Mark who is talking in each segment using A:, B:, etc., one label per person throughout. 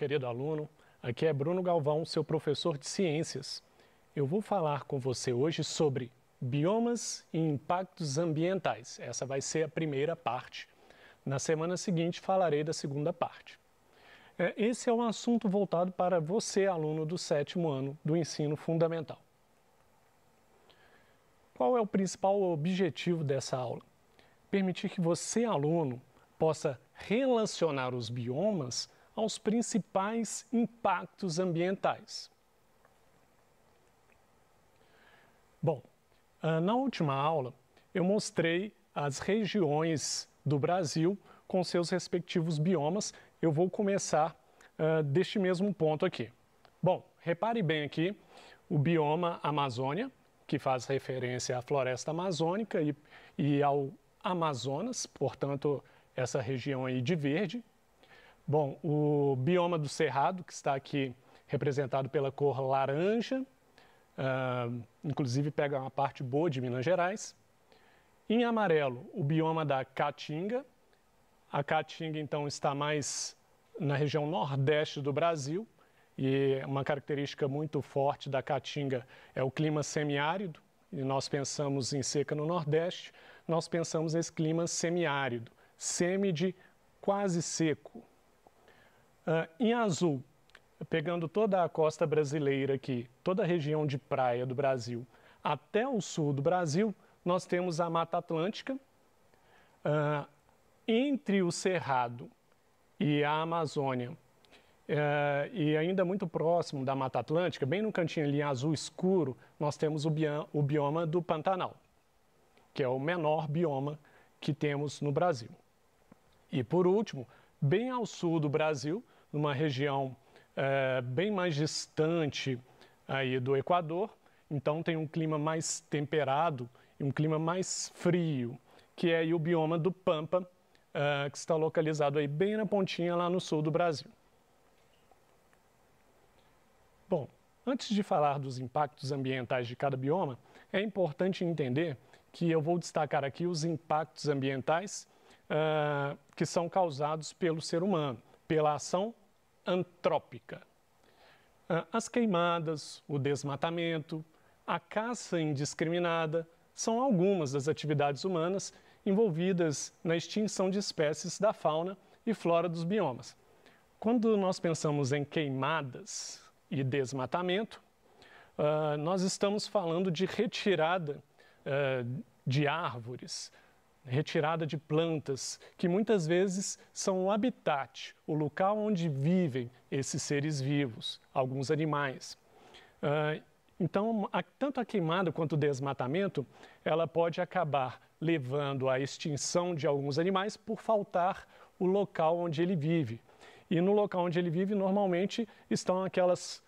A: querido aluno. Aqui é Bruno Galvão, seu professor de ciências. Eu vou falar com você hoje sobre biomas e impactos ambientais. Essa vai ser a primeira parte. Na semana seguinte falarei da segunda parte. Esse é um assunto voltado para você, aluno do 7º ano do ensino fundamental. Qual é o principal objetivo dessa aula? Permitir que você, aluno, possa relacionar os biomas aos principais impactos ambientais. Bom, na última aula eu mostrei as regiões do Brasil com seus respectivos biomas. Eu vou começar deste mesmo ponto aqui. Bom, repare bem aqui o bioma Amazônia, que faz referência à floresta amazônica e ao Amazonas, portanto, essa região aí de verde. Bom, o bioma do Cerrado, que está aqui representado pela cor laranja, inclusive pega uma parte boa de Minas Gerais. Em amarelo, o bioma da Caatinga. A Caatinga, então, está mais na região nordeste do Brasil, e uma característica muito forte da Caatinga é o clima semiárido, e nós pensamos em seca no nordeste, nós pensamos nesse clima semiárido, semi de quase seco. Em azul, pegando toda a costa brasileira aqui, toda a região de praia do Brasil, até o sul do Brasil, nós temos a Mata Atlântica. Entre o Cerrado e a Amazônia, e ainda muito próximo da Mata Atlântica, bem no cantinho ali, em azul escuro, nós temos o bioma do Pantanal, que é o menor bioma que temos no Brasil. E por último, bem ao sul do Brasil, numa região bem mais distante aí do Equador, então tem um clima mais temperado e um clima mais frio, que é aí o bioma do Pampa, que está localizado aí bem na pontinha lá no sul do Brasil. Bom, antes de falar dos impactos ambientais de cada bioma, é importante entender que eu vou destacar aqui os impactos ambientais que são causados pelo ser humano, pela ação antrópica. As queimadas, o desmatamento, a caça indiscriminada são algumas das atividades humanas envolvidas na extinção de espécies da fauna e flora dos biomas. Quando nós pensamos em queimadas e desmatamento, nós estamos falando de retirada de árvores, retirada de plantas, que muitas vezes são o habitat, o local onde vivem esses seres vivos, alguns animais. Então, tanto a queimada quanto o desmatamento, ela pode acabar levando à extinção de alguns animais por faltar o local onde ele vive. E no local onde ele vive, normalmente, estão aquelas...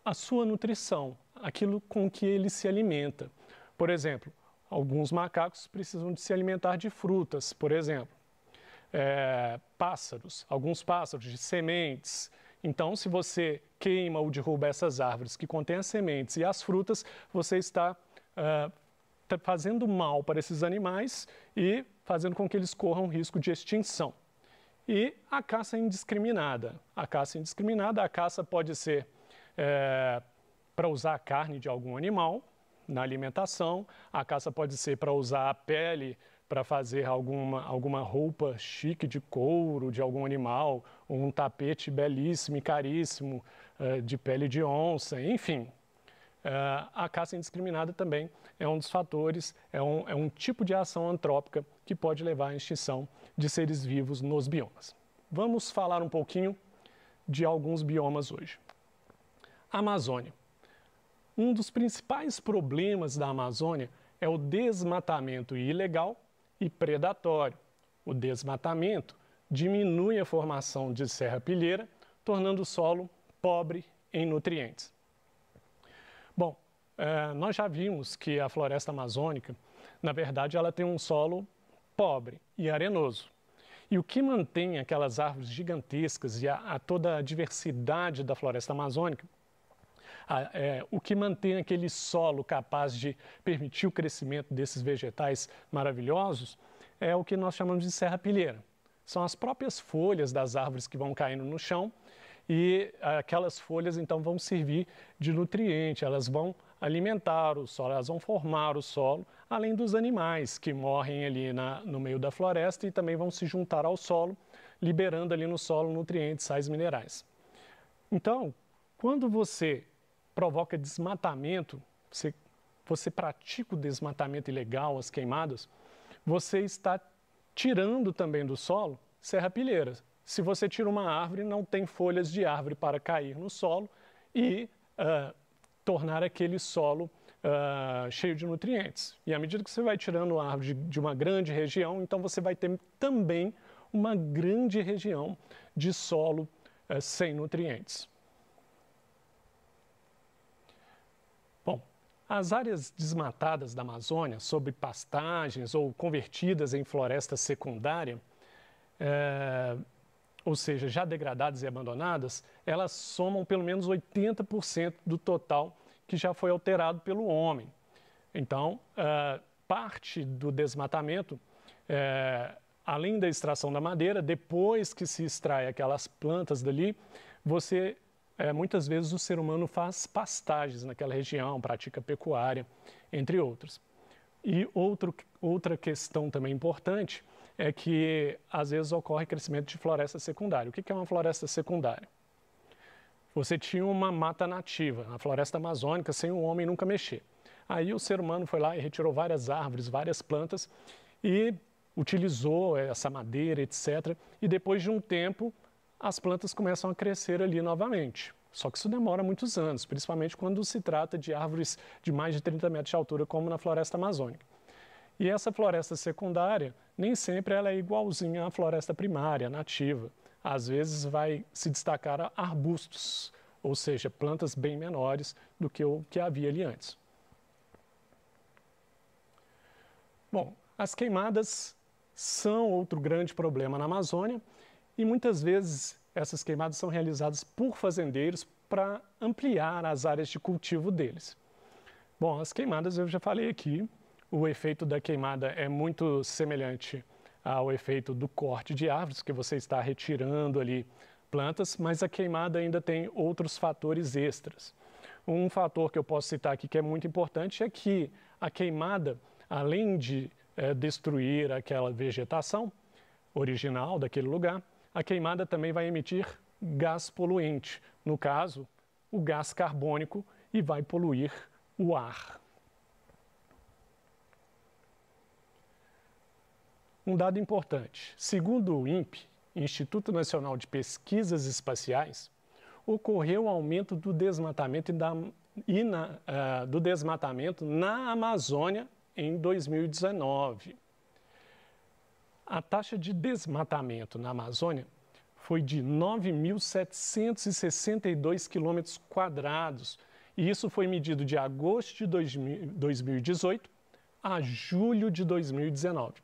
A: a sua nutrição, aquilo com que ele se alimenta. Por exemplo, alguns macacos precisam de se alimentar de frutas, por exemplo. Pássaros, alguns pássaros de sementes. Então, se você queima ou derruba essas árvores que contêm as sementes e as frutas, você está fazendo mal para esses animais e fazendo com que eles corram risco de extinção. E a caça indiscriminada. A caça pode ser para usar a carne de algum animal na alimentação, a caça pode ser para usar a pele para fazer alguma roupa chique de couro de algum animal, ou um tapete belíssimo e caríssimo de pele de onça, enfim. A caça indiscriminada também é um dos fatores, é um tipo de ação antrópica que pode levar à extinção de seres vivos nos biomas. Vamos falar um pouquinho de alguns biomas hoje. Amazônia. Um dos principais problemas da Amazônia é o desmatamento ilegal e predatório. O desmatamento diminui a formação de serrapilheira, tornando o solo pobre em nutrientes. Bom, nós já vimos que a floresta amazônica, na verdade, ela tem um solo pobre e arenoso. E o que mantém aquelas árvores gigantescas e toda a diversidade da floresta amazônica, o que mantém aquele solo capaz de permitir o crescimento desses vegetais maravilhosos, é o que nós chamamos de serrapilheira. são as próprias folhas das árvores que vão caindo no chão e aquelas folhas então vão servir de nutriente, elas vão alimentar o solo, elas vão formar o solo, além dos animais que morrem ali no meio da floresta e também vão se juntar ao solo, liberando ali no solo nutrientes, sais minerais. Então, quando você provoca desmatamento, você pratica o desmatamento ilegal, as queimadas, você está tirando também do solo serrapilheira. Se você tira uma árvore, não tem folhas de árvore para cair no solo e tornar aquele solo cheio de nutrientes. E à medida que você vai tirando a árvore de uma grande região, então você vai ter também uma grande região de solo sem nutrientes. Bom, as áreas desmatadas da Amazônia, sob pastagens ou convertidas em floresta secundária, ou seja, já degradadas e abandonadas, elas somam pelo menos 80% do total que já foi alterado pelo homem. Então, parte do desmatamento, além da extração da madeira, depois que se extrai aquelas plantas dali, muitas vezes o ser humano faz pastagens naquela região, pratica pecuária, entre outros. E outra questão também importante é que, às vezes, ocorre crescimento de floresta secundária. O que é uma floresta secundária? Você tinha uma mata nativa, a floresta amazônica, sem o homem nunca mexer. Aí o ser humano foi lá e retirou várias árvores, várias plantas e utilizou essa madeira, etc. E depois de um tempo, as plantas começam a crescer ali novamente. Só que isso demora muitos anos, principalmente quando se trata de árvores de mais de 30 metros de altura, como na floresta amazônica. E essa floresta secundária, nem sempre ela é igualzinha à floresta primária, nativa. Às vezes vai se destacar arbustos, ou seja, plantas bem menores do que o que havia ali antes. Bom, as queimadas são outro grande problema na Amazônia e muitas vezes essas queimadas são realizadas por fazendeiros para ampliar as áreas de cultivo deles. Bom, as queimadas eu já falei aqui, o efeito da queimada é muito semelhante ao efeito do corte de árvores, que você está retirando ali plantas, mas a queimada ainda tem outros fatores extras. Um fator que eu posso citar aqui que é muito importante é que a queimada, além de destruir aquela vegetação original daquele lugar, a queimada também vai emitir gás poluente, no caso, o gás carbônico, e vai poluir o ar. Um dado importante, segundo o INPE, Instituto Nacional de Pesquisas Espaciais, ocorreu um aumento do desmatamento na Amazônia em 2019. A taxa de desmatamento na Amazônia foi de 9.762 km², e isso foi medido de agosto de 2018 a julho de 2019.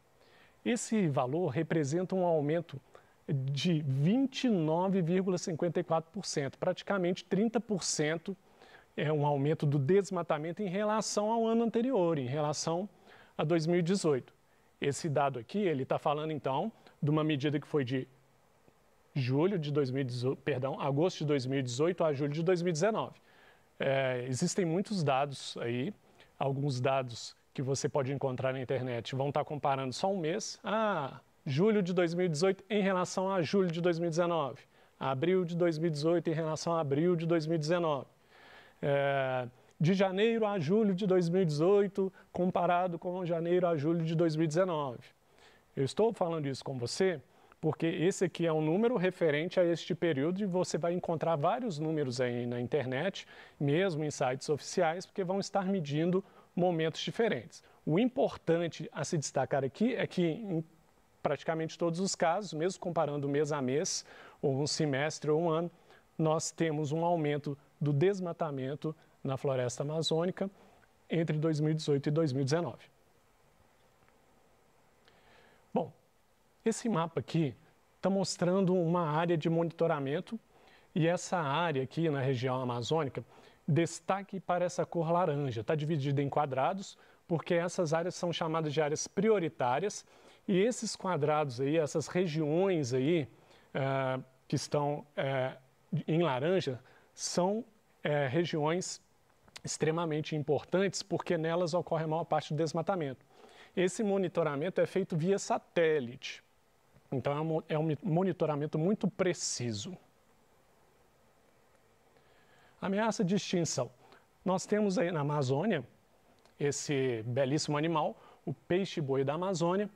A: Esse valor representa um aumento de 29,54%, praticamente 30% é um aumento do desmatamento em relação ao ano anterior, em relação a 2018. Esse dado aqui, ele está falando então de uma medida que foi de agosto de 2018 a julho de 2019. Existem muitos dados aí, alguns dados que você pode encontrar na internet vão estar comparando só um mês, julho de 2018 em relação a julho de 2019, abril de 2018 em relação a abril de 2019, de janeiro a julho de 2018 comparado com janeiro a julho de 2019. Eu estou falando isso com você porque esse aqui é um número referente a este período e você vai encontrar vários números aí na internet, mesmo em sites oficiais, porque vão estar medindo momentos diferentes. O importante a se destacar aqui é que em praticamente todos os casos, mesmo comparando mês a mês, ou um semestre ou um ano, nós temos um aumento do desmatamento na floresta amazônica entre 2018 e 2019. Bom, esse mapa aqui está mostrando uma área de monitoramento e essa área aqui na região amazônica, destaque para essa cor laranja, está dividida em quadrados, porque essas áreas são chamadas de áreas prioritárias E esses quadrados aí, essas regiões aí, que estão em laranja, são regiões extremamente importantes porque nelas ocorre a maior parte do desmatamento. Esse monitoramento é feito via satélite, então é um monitoramento muito preciso. Ameaça de extinção. Nós temos aí na Amazônia esse belíssimo animal, o peixe-boi da Amazônia.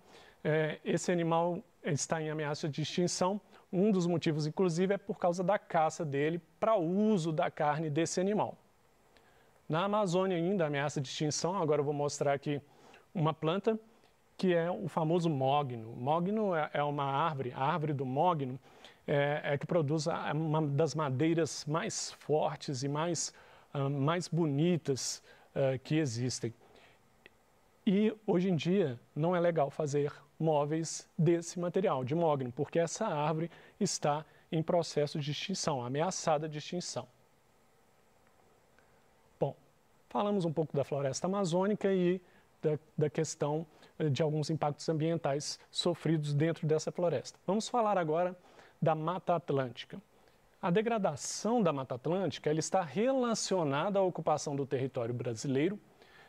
A: Esse animal está em ameaça de extinção. Um dos motivos, inclusive, é por causa da caça dele para uso da carne desse animal. Na Amazônia ainda, ameaça de extinção, agora eu vou mostrar aqui uma planta que é o famoso mogno. Mogno é uma árvore, a árvore do mogno que produz uma das madeiras mais fortes e mais bonitas que existem. E hoje em dia não é legal fazer móveis desse material, de mogno, porque essa árvore está em processo de extinção, ameaçada de extinção. Bom, falamos um pouco da floresta amazônica e da questão de alguns impactos ambientais sofridos dentro dessa floresta. Vamos falar agora da Mata Atlântica. A degradação da Mata Atlântica ela está relacionada à ocupação do território brasileiro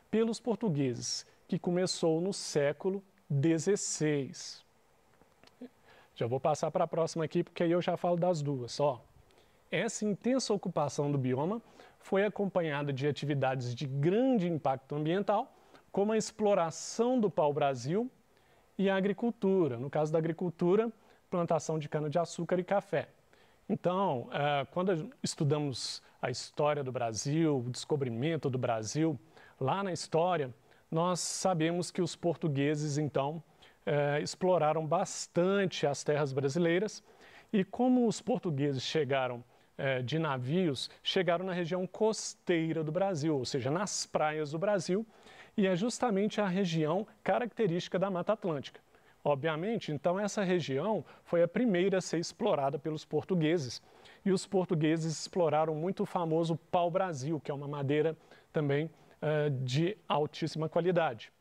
A: pelos portugueses, que começou no século XVI. Já vou passar para a próxima aqui, porque aí eu já falo das duas. Essa intensa ocupação do bioma foi acompanhada de atividades de grande impacto ambiental, como a exploração do pau-brasil e a agricultura. No caso da agricultura, plantação de cana-de-açúcar e café. Então, quando estudamos a história do Brasil, o descobrimento do Brasil, lá na história, nós sabemos que os portugueses, então, exploraram bastante as terras brasileiras e como os portugueses chegaram de navios, chegaram na região costeira do Brasil, ou seja, nas praias do Brasil, e é justamente a região característica da Mata Atlântica. Obviamente, então, essa região foi a primeira a ser explorada pelos portugueses, e os portugueses exploraram muito o famoso pau-brasil, que é uma madeira também de altíssima qualidade.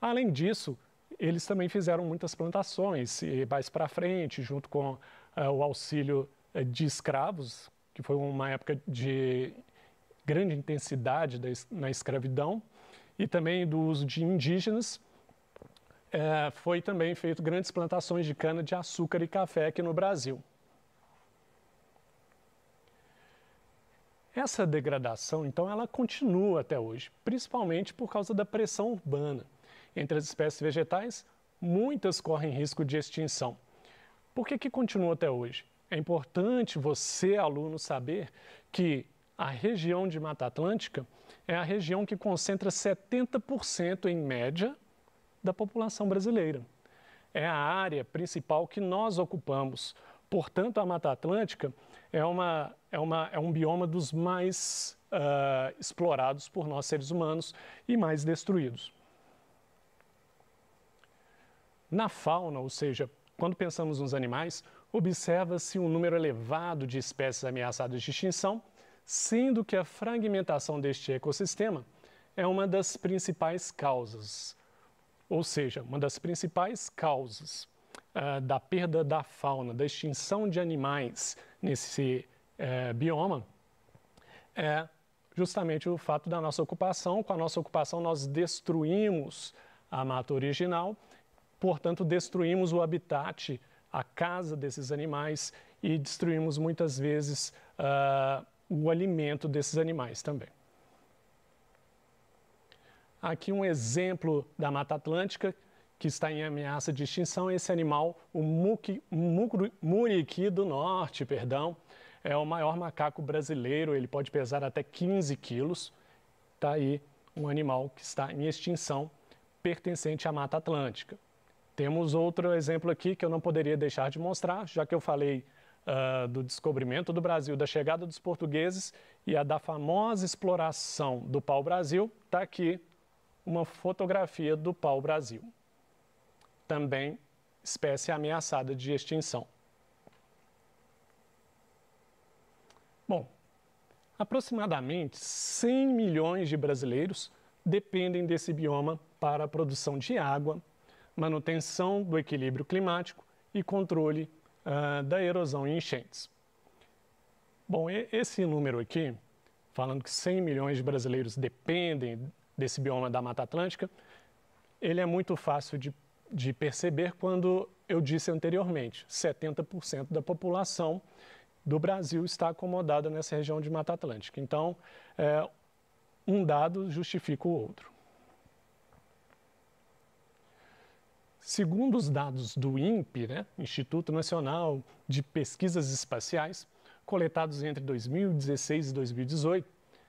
A: Além disso, eles também fizeram muitas plantações, e mais para frente, junto com o auxílio de escravos, que foi uma época de grande intensidade na escravidão, e também do uso de indígenas, foi também feito grandes plantações de cana-de-açúcar e café aqui no Brasil. Essa degradação, então, ela continua até hoje, principalmente por causa da pressão urbana. Entre as espécies vegetais, muitas correm risco de extinção. Por que continua até hoje? É importante você, aluno, saber que a região de Mata Atlântica é a região que concentra 70% em média da população brasileira. É a área principal que nós ocupamos. Portanto, a Mata Atlântica é um bioma dos mais explorados por nós seres humanos e mais destruídos. Na fauna, ou seja, quando pensamos nos animais, observa-se um número elevado de espécies ameaçadas de extinção, sendo que a fragmentação deste ecossistema é uma das principais causas. Ou seja, uma das principais causas da perda da fauna, da extinção de animais nesse bioma, é justamente o fato da nossa ocupação. Com a nossa ocupação, nós destruímos a mata original, portanto, destruímos o habitat, a casa desses animais e destruímos muitas vezes o alimento desses animais também. Aqui um exemplo da Mata Atlântica que está em ameaça de extinção. Esse animal, o muriqui do norte, é o maior macaco brasileiro, ele pode pesar até 15 quilos. Está aí um animal que está em extinção, pertencente à Mata Atlântica. Temos outro exemplo aqui que eu não poderia deixar de mostrar, já que eu falei do descobrimento do Brasil, da chegada dos portugueses e a da famosa exploração do pau-brasil. Está aqui uma fotografia do pau-brasil, também espécie ameaçada de extinção. Bom, aproximadamente 100 milhões de brasileiros dependem desse bioma para a produção de água, manutenção do equilíbrio climático e controle da erosão e enchentes. Bom, esse número aqui, falando que 100 milhões de brasileiros dependem desse bioma da Mata Atlântica, ele é muito fácil de perceber quando eu disse anteriormente, 70% da população do Brasil está acomodada nessa região de Mata Atlântica. Então, um dado justifica o outro. Segundo os dados do INPE, Instituto Nacional de Pesquisas Espaciais, coletados entre 2016 e 2018,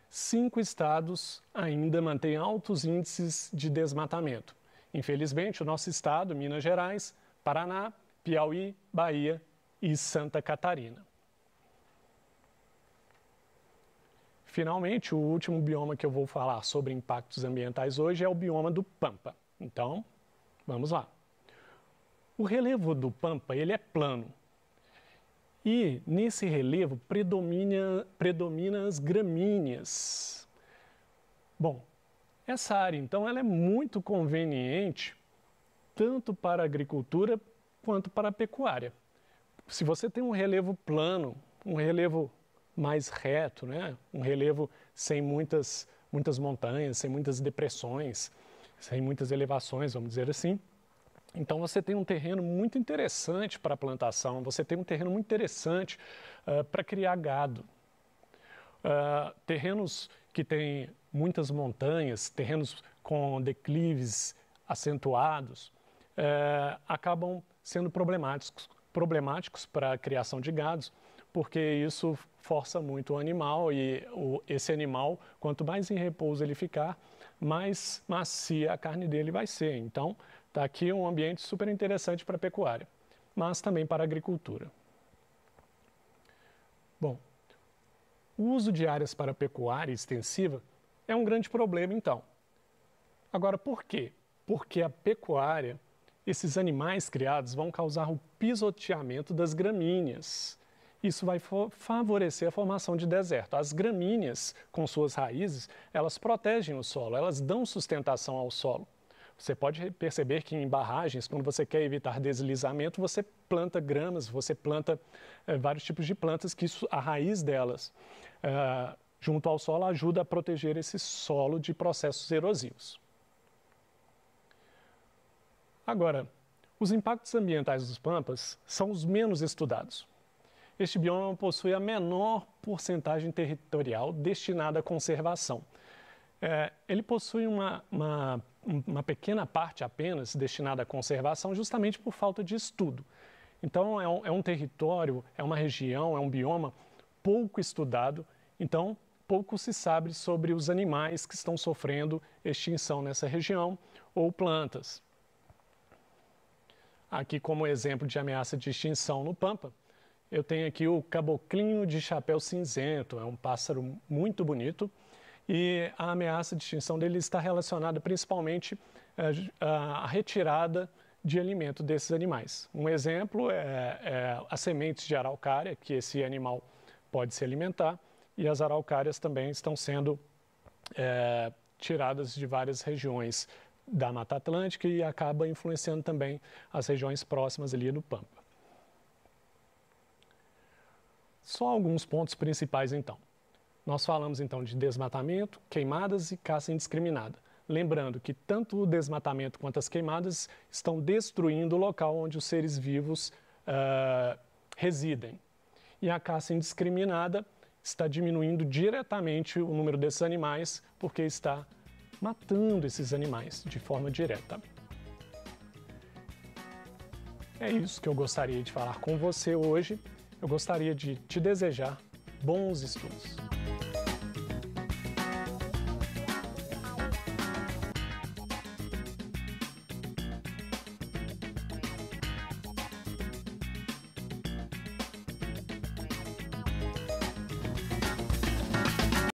A: 5 estados ainda mantêm altos índices de desmatamento. Infelizmente, o nosso estado, Minas Gerais, Paraná, Piauí, Bahia e Santa Catarina. Finalmente, o último bioma que eu vou falar sobre impactos ambientais hoje é o bioma do Pampa. Então, vamos lá. O relevo do Pampa, ele é plano. E nesse relevo predomina as gramíneas. Bom, essa área, então, ela é muito conveniente tanto para a agricultura quanto para a pecuária. Se você tem um relevo plano, um relevo mais reto, um relevo sem muitas montanhas, sem muitas depressões, sem muitas elevações, vamos dizer assim, então você tem um terreno muito interessante para a plantação, você tem um terreno muito interessante para criar gado. Terrenos que têm muitas montanhas, terrenos com declives acentuados, acabam sendo problemáticos para a criação de gados, porque isso força muito o animal e esse animal, quanto mais em repouso ele ficar, mais macia a carne dele vai ser. Então, está aqui um ambiente super interessante para a pecuária, mas também para a agricultura. Bom, o uso de áreas para pecuária extensiva é um grande problema, então. Agora, por quê? Porque a pecuária, esses animais criados vão causar o pisoteamento das gramíneas. Isso vai favorecer a formação de deserto. As gramíneas, com suas raízes, elas protegem o solo, elas dão sustentação ao solo. Você pode perceber que em barragens, quando você quer evitar deslizamento, você planta gramas, você planta vários tipos de plantas que a raiz delas, junto ao solo, ajuda a proteger esse solo de processos erosivos. Agora, os impactos ambientais dos pampas são os menos estudados. Este bioma possui a menor porcentagem territorial destinada à conservação. Ele possui uma pequena parte apenas destinada à conservação justamente por falta de estudo. Então, é um território, é uma região, é um bioma pouco estudado, então pouco se sabe sobre os animais que estão sofrendo extinção nessa região ou plantas. Aqui, como exemplo de ameaça de extinção no Pampa, eu tenho aqui o caboclinho de chapéu cinzento, é um pássaro muito bonito e a ameaça de extinção dele está relacionada principalmente à retirada de alimento desses animais. Um exemplo é as sementes de araucária, que esse animal pode se alimentar, e as araucárias também estão sendo tiradas de várias regiões da Mata Atlântica e acaba influenciando também as regiões próximas ali do Pampa. Só alguns pontos principais, então. Nós falamos, então, de desmatamento, queimadas e caça indiscriminada. Lembrando que tanto o desmatamento quanto as queimadas estão destruindo o local onde os seres vivos residem. E a caça indiscriminada está diminuindo diretamente o número desses animais, porque está matando esses animais de forma direta. É isso que eu gostaria de falar com você hoje. Eu gostaria de te desejar bons estudos.